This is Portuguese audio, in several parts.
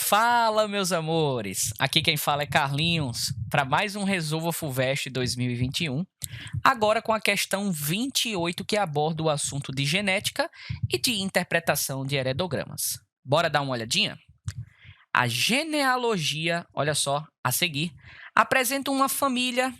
Fala, meus amores! Aqui quem fala é Carlinhos, para mais um Resolva FUVEST 2021, agora com a questão 28 que aborda o assunto de genética e de interpretação de heredogramas. Bora dar uma olhadinha? A genealogia, olha só, a seguir, apresenta uma família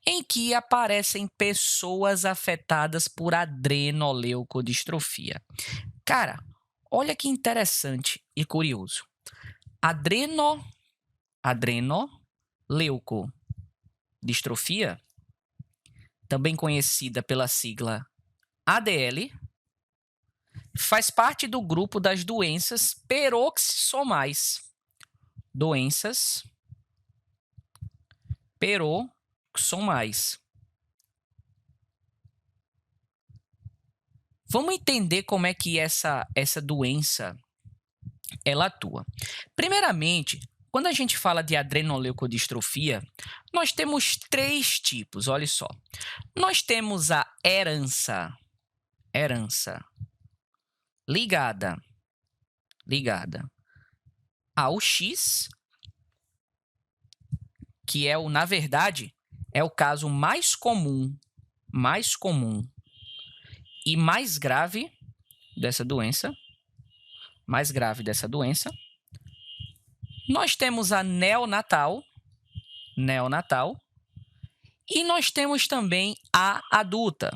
em que aparecem pessoas afetadas por adrenoleucodistrofia. Cara, olha que interessante e curioso. Adrenoleucodistrofia, também conhecida pela sigla ADL, faz parte do grupo das doenças peroxissomais. Doenças peroxissomais. Vamos entender como é que essa doença ela atua. Primeiramente, quando a gente fala de adrenoleucodistrofia, nós temos três tipos, olha só. Nós temos a herança ligada ao X, que é na verdade, é o caso mais comum e mais grave dessa doença. Nós temos a neonatal, e nós temos também a adulta.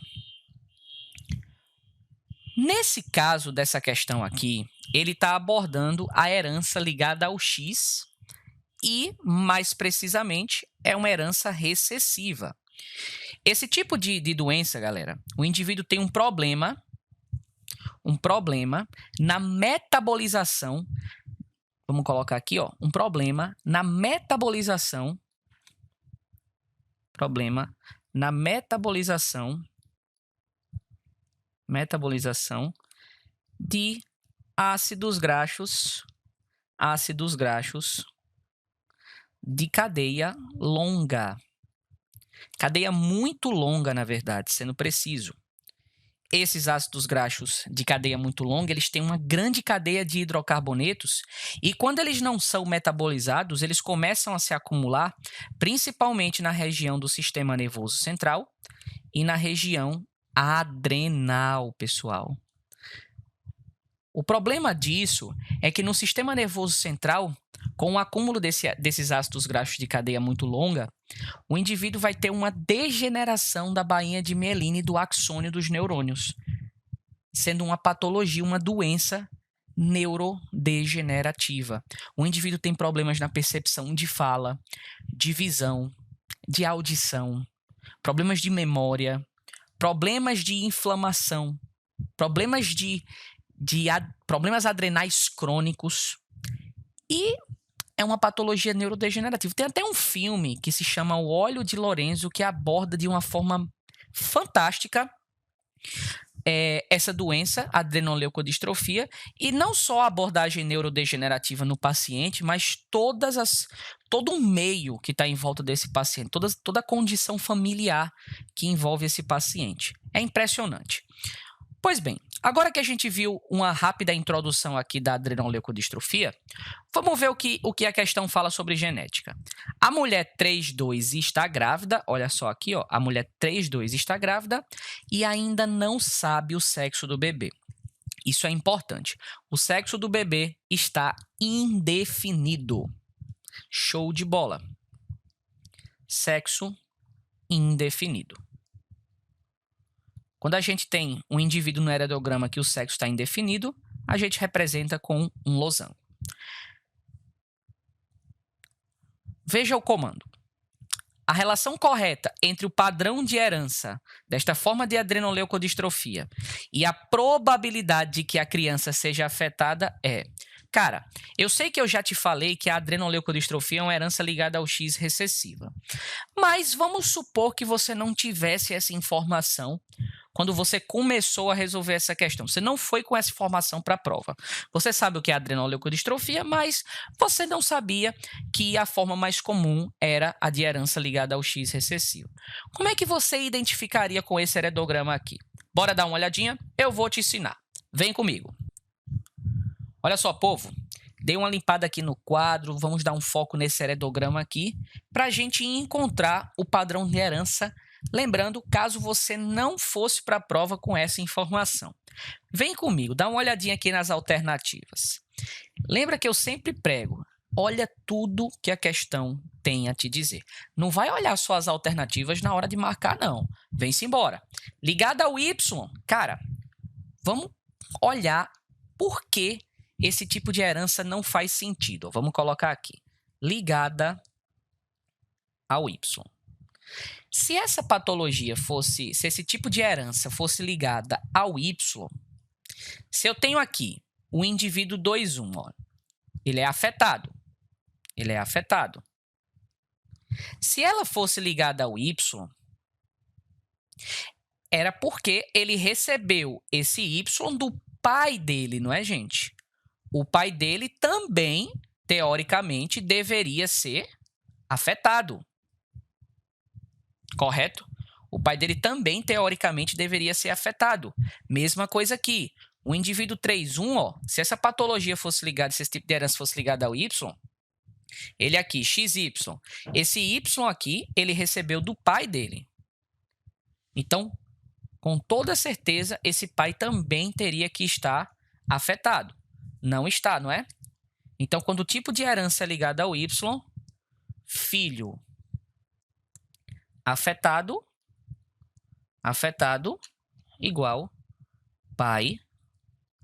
Nesse caso dessa questão aqui, ele está abordando a herança ligada ao X e, mais precisamente, é uma herança recessiva. Esse tipo de doença, galera, o indivíduo tem um problema na metabolização. Vamos colocar aqui, ó, um problema na metabolização de ácidos graxos de cadeia longa. Cadeia muito longa, na verdade, sendo preciso. Esses ácidos graxos de cadeia muito longa, eles têm uma grande cadeia de hidrocarbonetos e quando eles não são metabolizados, eles começam a se acumular principalmente na região do sistema nervoso central e na região adrenal, pessoal. O problema disso é que no sistema nervoso central, com o acúmulo desses ácidos graxos de cadeia muito longa, o indivíduo vai ter uma degeneração da bainha de mielina e do axônio dos neurônios, sendo uma patologia, uma doença neurodegenerativa. O indivíduo tem problemas na percepção de fala, de visão, de audição, problemas de memória, problemas de inflamação, problemas problemas adrenais crônicos e é uma patologia neurodegenerativa. Tem até um filme que se chama O Óleo de Lorenzo que aborda de uma forma fantástica essa doença, a adrenoleucodistrofia, e não só a abordagem neurodegenerativa no paciente, mas todo o meio que está em volta desse paciente, toda a condição familiar que envolve esse paciente. É impressionante. Pois bem, agora que a gente viu uma rápida introdução aqui da adrenoleucodistrofia, vamos ver o que a questão fala sobre genética. A mulher 3-2 está grávida, olha só aqui, ó, a mulher 3-2 está grávida e ainda não sabe o sexo do bebê. Isso é importante. O sexo do bebê está indefinido. Show de bola. Sexo indefinido. Quando a gente tem um indivíduo no heredograma que o sexo está indefinido, a gente representa com um losango. Veja o comando. A relação correta entre o padrão de herança desta forma de adrenoleucodistrofia e a probabilidade de que a criança seja afetada é... Cara, eu sei que eu já te falei que a adrenoleucodistrofia é uma herança ligada ao X recessiva. Mas vamos supor que você não tivesse essa informação quando você começou a resolver essa questão. Você não foi com essa informação para a prova. Você sabe o que é adrenoleucodistrofia, mas você não sabia que a forma mais comum era a de herança ligada ao X recessivo. Como é que você identificaria com esse heredograma aqui? Bora dar uma olhadinha? Eu vou te ensinar. Vem comigo. Olha só, povo. dei uma limpada aqui no quadro, vamos dar um foco nesse heredograma aqui, para a gente encontrar o padrão de herança, lembrando, caso você não fosse para a prova com essa informação. Vem comigo, dá uma olhadinha aqui nas alternativas. Lembra que eu sempre prego, olha tudo que a questão tem a te dizer. Não vai olhar só as alternativas na hora de marcar, não. Vem-se embora. Ligada ao Y, cara, vamos olhar por que esse tipo de herança não faz sentido. Vamos colocar aqui, ligada ao Y. Se essa patologia fosse, se esse tipo de herança fosse ligada ao Y, se eu tenho aqui o indivíduo 2,1, ó, ele é afetado. Ele é afetado. Se ela fosse ligada ao Y, era porque ele recebeu esse Y do pai dele, não é, gente? O pai dele também, teoricamente, deveria ser afetado. Correto? O pai dele também, teoricamente, deveria ser afetado. Mesma coisa aqui. O indivíduo 3,1, ó, se essa patologia fosse ligada, se esse tipo de herança fosse ligada ao Y, ele aqui, XY, esse Y aqui, ele recebeu do pai dele. Então, com toda certeza, esse pai também teria que estar afetado. Não está, não é? Então, quando o tipo de herança é ligado ao Y, filho afetado igual pai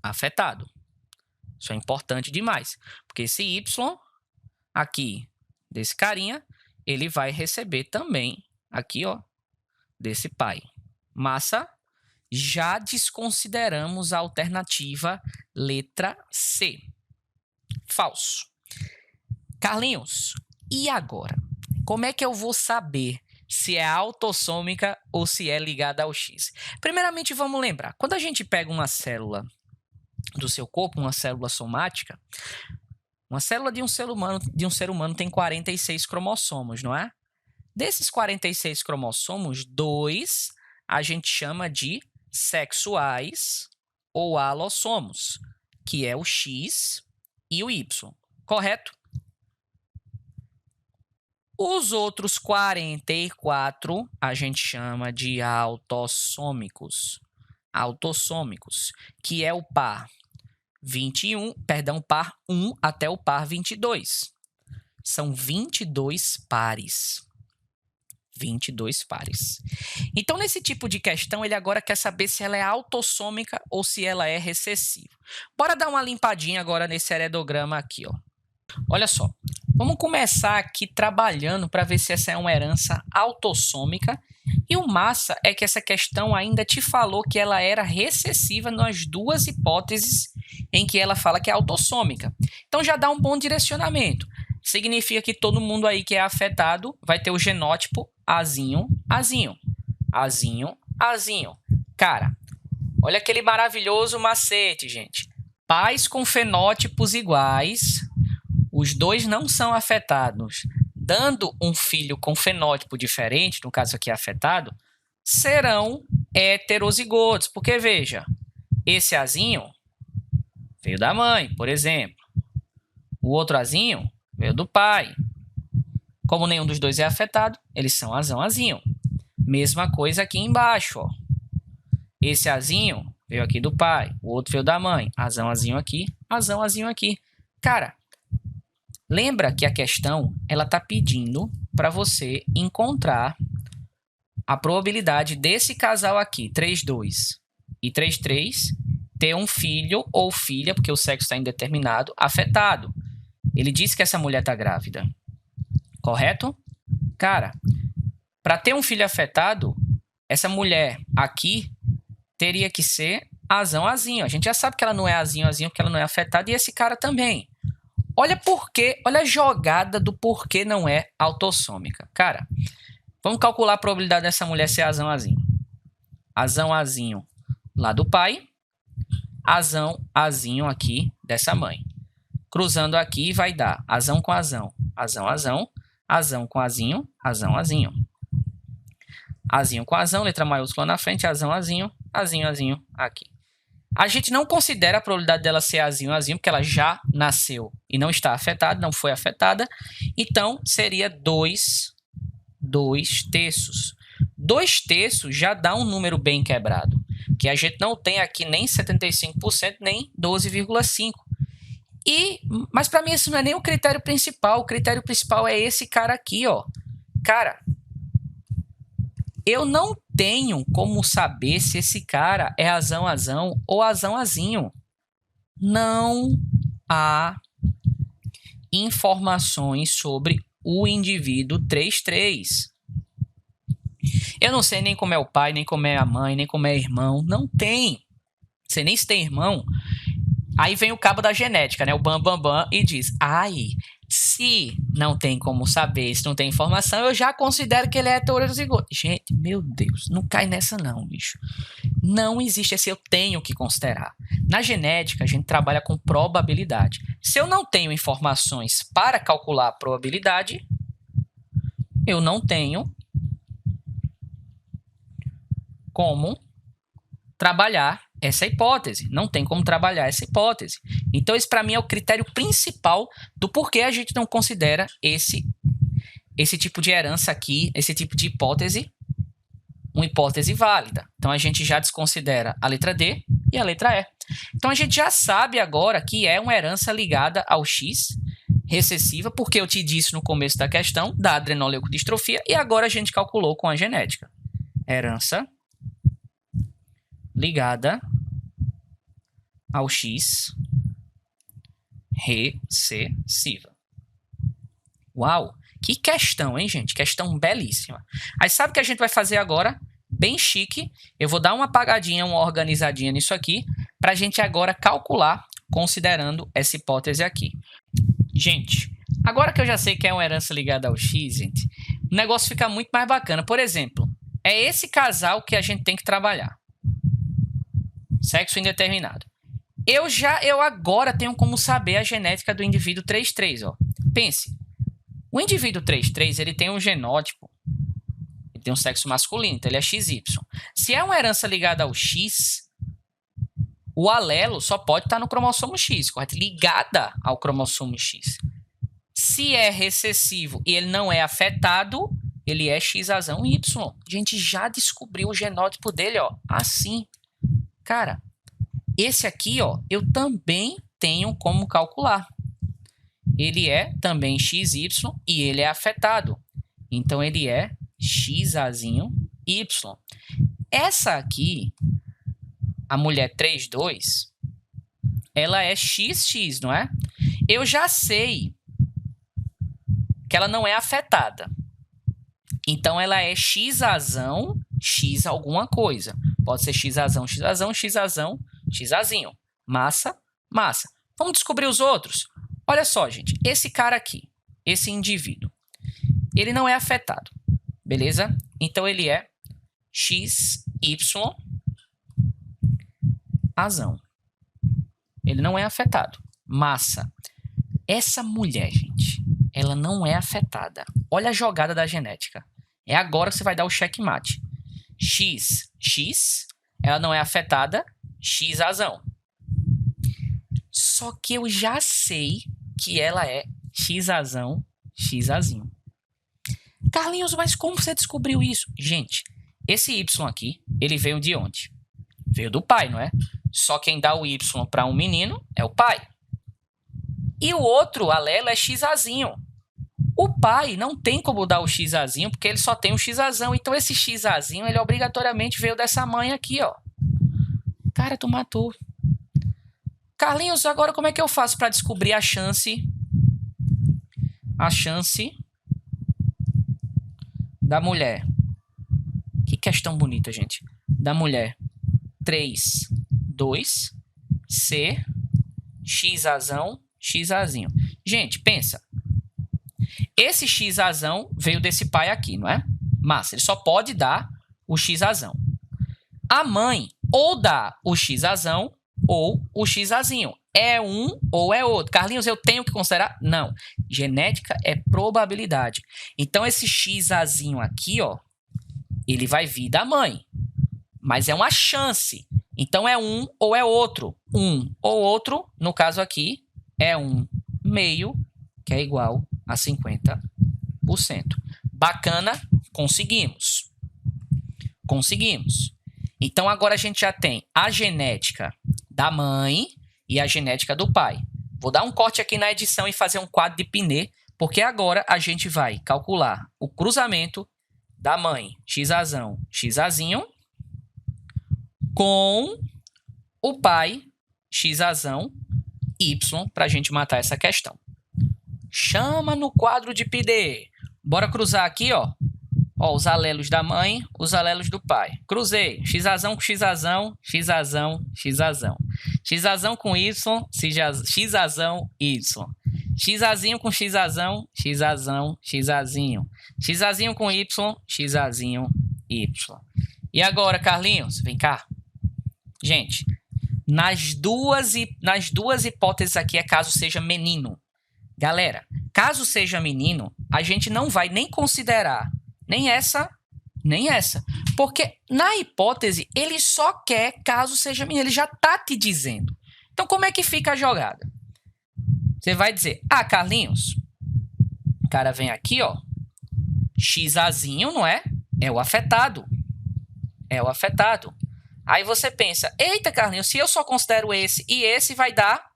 afetado. Isso é importante demais, porque esse Y aqui, desse carinha, ele vai receber também aqui, ó, desse pai. Massa, já desconsideramos a alternativa letra C. Falso. Carlinhos, e agora? Como é que eu vou saber se é autossômica ou se é ligada ao X? Primeiramente, vamos lembrar, quando a gente pega uma célula do seu corpo, uma célula somática, uma célula de um ser humano tem 46 cromossomos, não é? Desses 46 cromossomos, 2 a gente chama de sexuais ou alossomos, que é o X e o Y, correto? Os outros 44 a gente chama de autossômicos, que é o par 1 até o par 22. São 22 pares. 22 pares. Então, nesse tipo de questão, ele agora quer saber se ela é autossômica ou se ela é recessiva. Bora dar uma limpadinha agora nesse heredograma aqui, ó. Olha só, vamos começar aqui trabalhando para ver se essa é uma herança autossômica. E o massa é que essa questão ainda te falou que ela era recessiva nas duas hipóteses em que ela fala que é autossômica. Então já dá um bom direcionamento. Significa que todo mundo aí que é afetado vai ter o genótipo Azinho, Azinho, Azinho, Azinho. Cara, olha aquele maravilhoso macete, gente. Pais com fenótipos iguais, os dois não são afetados, dando um filho com fenótipo diferente, no caso aqui afetado, serão heterozigotos. Porque, veja, esse Azinho veio da mãe, por exemplo. O outro Azinho veio do pai. Como nenhum dos dois é afetado, eles são Azão, Azinho. Mesma coisa aqui embaixo, ó. Esse Azinho veio aqui do pai, o outro veio da mãe. Azão, Azinho aqui, Azão, Azinho aqui. Cara, lembra que a questão ela está pedindo para você encontrar a probabilidade desse casal aqui, 3,2 e 3,3, ter um filho ou filha, porque o sexo está indeterminado, afetado. Ele disse que essa mulher está grávida. Correto? Cara, para ter um filho afetado, essa mulher aqui teria que ser Azão, Azinho. A gente já sabe que ela não é Azinho, Azinho, porque ela não é afetada, e esse cara também. Olha a jogada do porquê não é autossômica. Cara, vamos calcular a probabilidade dessa mulher ser Azão, Azinho. Azão, Azinho lá do pai, Azão, Azinho aqui dessa mãe. Cruzando aqui vai dar Azão com Azão, Azão, Azão, Azão com Azinho, Azão, Azinho. Azinho com Azão, letra maiúscula na frente, Azão, Azinho, Azinho, Azinho aqui. A gente não considera a probabilidade dela ser Azinho, porque ela já nasceu e não está afetada, não foi afetada. Então, seria 2 terços. 2 terços já dá um número bem quebrado, que a gente não tem aqui nem 75%, nem 12,5%. Mas para mim isso não é nem o critério principal. O critério principal é esse cara aqui, ó. Cara, eu não tenho como saber se esse cara é azão ou azão-azinho. Não há informações sobre o indivíduo 33. Eu não sei nem como é o pai, nem como é a mãe, nem como é irmão. Não tem. Não sei nem se tem irmão. Aí vem o cabo da genética, né? O bam, e diz, se não tem como saber, se não tem informação, eu já considero que ele é heterozigoto. Gente, meu Deus, não cai nessa não, bicho. Não existe esse eu tenho que considerar. Na genética, a gente trabalha com probabilidade. Se eu não tenho informações para calcular a probabilidade, eu não tenho como trabalhar essa hipótese. Não tem como trabalhar essa hipótese. Então, esse para mim é o critério principal do porquê a gente não considera esse tipo de herança aqui, esse tipo de hipótese, uma hipótese válida. Então, a gente já desconsidera a letra D e a letra E. Então, a gente já sabe agora que é uma herança ligada ao X recessiva, porque eu te disse no começo da questão da adrenoleucodistrofia, e agora a gente calculou com a genética. Herança ligada ao X recessiva. Uau! Que questão, hein, gente? Questão belíssima. Aí sabe o que a gente vai fazer agora? Bem chique. Eu vou dar uma apagadinha, uma organizadinha nisso aqui, para a gente agora calcular, considerando essa hipótese aqui. Gente, agora que eu já sei que é uma herança ligada ao X, gente, o negócio fica muito mais bacana. Por exemplo, é esse casal que a gente tem que trabalhar. Sexo indeterminado. Eu agora tenho como saber a genética do indivíduo 33, ó. Pense. O indivíduo 33, ele tem um genótipo, ele tem um sexo masculino, então ele é XY. Se é uma herança ligada ao X, o alelo só pode estar no cromossomo X, correto? Ligada ao cromossomo X. Se é recessivo e ele não é afetado, ele é X-azão Y. A gente já descobriu o genótipo dele, ó, assim. Cara, esse aqui, ó, eu também tenho como calcular. Ele é também XY e ele é afetado. Então, ele é XAzinho Y. Essa aqui, a mulher 32, ela é XX, não é? Eu já sei que ela não é afetada. Então, ela é Xazão, X alguma coisa. Pode ser Xazão, Xazão, Xazão, Xazinho. Massa, massa. Vamos descobrir os outros? Olha só, gente. Esse cara aqui, esse indivíduo, ele não é afetado. Beleza? Então, ele é XY azão. Ele não é afetado. Massa. Essa mulher, gente, ela não é afetada. Olha a jogada da genética. É agora que você vai dar o checkmate. X, ela não é afetada, X azão. Só que eu já sei que ela é X azão, X azinho. Carlinhos, mas como você descobriu isso? Gente, esse Y aqui, ele veio de onde? Veio do pai, não é? Só quem dá o Y para um menino é o pai. E o outro alelo é Xazinho. O pai não tem como dar o Xazinho, porque ele só tem o Xazão. Então, esse Xazinho, ele obrigatoriamente veio dessa mãe aqui, ó. Cara, tu matou. Carlinhos, agora como é que eu faço para descobrir a chance da mulher? Que questão bonita, gente. Da mulher 3, 2, C, Xazão, Xazinho. Gente, pensa. Esse Xazão veio desse pai aqui, não é? Massa, ele só pode dar o Xazão. A mãe ou dá o Xazão ou o Xazinho. É um ou é outro. Carlinhos, eu tenho que considerar? Não. Genética é probabilidade. Então, esse Xazinho aqui, ó, ele vai vir da mãe. Mas é uma chance. Então, é um ou é outro. Um ou outro, no caso aqui, é 1/2, que é igual a 50%. Bacana, conseguimos. Conseguimos. Então, agora a gente já tem a genética da mãe e a genética do pai. Vou dar um corte aqui na edição e fazer um quadro de Pinet, porque agora a gente vai calcular o cruzamento da mãe XAzão, XAzinho, com o pai XAzão, Y, para a gente matar essa questão. Chama no quadro de Pinet. Bora cruzar aqui, ó. Ó, os alelos da mãe, os alelos do pai. Cruzei. XAzão com XAzão, XAzão, XAzão. XAzão com Y, XAzão, Y. XAzinho com XAzão, XAzão, XAzinho. XAzinho com Y, XAzinho, Y. E agora, Carlinhos, vem cá. Gente, nas duas hipóteses aqui é caso seja menino. Galera, caso seja menino, a gente não vai nem considerar nem essa, nem essa. Porque na hipótese, ele só quer caso seja menino. Ele já tá te dizendo. Então, como é que fica a jogada? Você vai dizer, Carlinhos, o cara vem aqui, ó, XAzinho, não é? É o afetado. É o afetado. Aí você pensa, eita, Carlinhos, se eu só considero esse e esse vai dar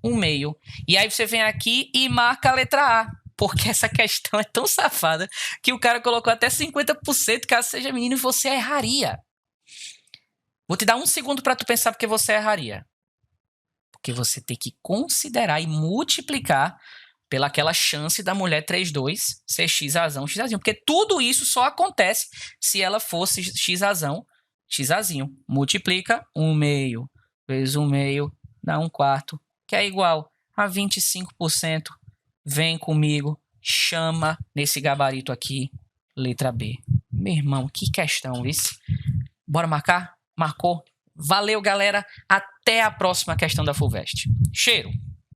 1/2. E aí você vem aqui e marca a letra A. Porque essa questão é tão safada que o cara colocou até 50% caso seja menino e você erraria. Vou te dar 1 segundo para tu pensar porque você erraria. Porque você tem que considerar e multiplicar pelaquela chance da mulher 3-2 ser XAzão, XAzinho. Porque tudo isso só acontece se ela fosse XAzão, XAzinho. Multiplica 1/2 vezes 1/2 dá 1/4, que é igual a 25%. Vem comigo, chama nesse gabarito aqui, letra B. Meu irmão, que questão isso. Bora marcar? Marcou? Valeu, galera. Até a próxima questão da FUVEST. Cheiro!